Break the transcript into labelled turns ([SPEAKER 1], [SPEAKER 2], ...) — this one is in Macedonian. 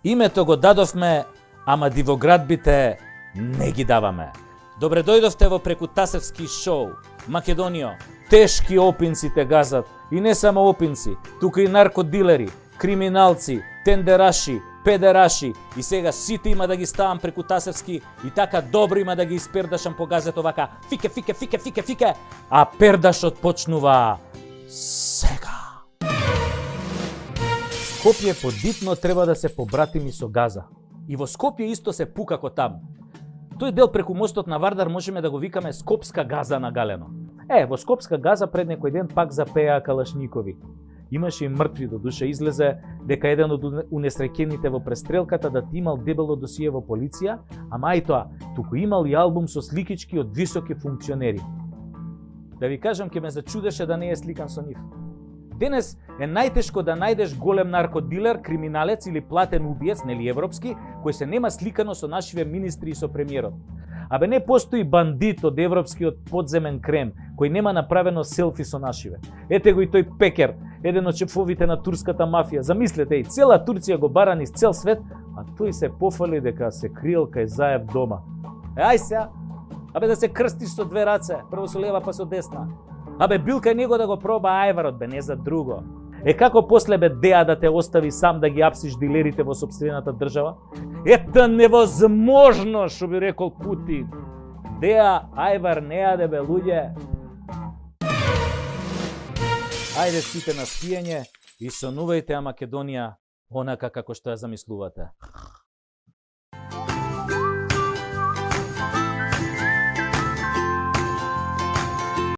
[SPEAKER 1] Името го дадовме, ама дивоградбите не ги даваме. Добре дојдовте во Прекутасевски шоу. Македонијо, тешки опинци те газат. И не само опинци, тука и наркодилери, криминалци, тендераши, педераши. И сега сите има да ги ставам Прекутасевски и така добро има да ги испердашам по газето вака. Фике, фике, фике, фике, фике. А пердашот почнува сега. Скопје подбитно треба да се побратими со Газа. И во Скопје исто се пука ко таму. Тој дел преку мостот на Вардар можеме да го викаме Скопска Газа на галено. Во Скопска Газа пред некој ден пак запеа калашникови. Имаше и мртви, до душа излезе дека еден од унесреќените во престрелката да имал дебело досие во полиција, ама и тоа, туку имал и албум со сликички од високи функционери. Да ви кажам, ке ме зачудеше да не е сликан со нив. Денес е најтешко да најдеш голем наркодилер, криминалец или платен убиец, нели европски, кој се нема сликано со нашиве министри и со премиерот. Абе не постои бандит од европскиот подземен крем, кој нема направено селфи со нашиве. Ете го и тој Пекер, еден од шефовите на турската мафија. Замислете, и цела Турција го бара низ цел свет, а тој се пофали дека се криел кај Заев дома. Ај сега, абе да се крстиш со две раце, прво со лева па со десна. Абе бил кај него да го проба ајварот, бе не за друго. Како после бе Деа да те остави сам да ги апсиш дилерите во сопствената држава? Ета невозможно, што би рекол Путин. Деа ајвар не јаде бе луѓе. Ајде сите на спиење и сонувајте Македонија онака како што ја замислувате.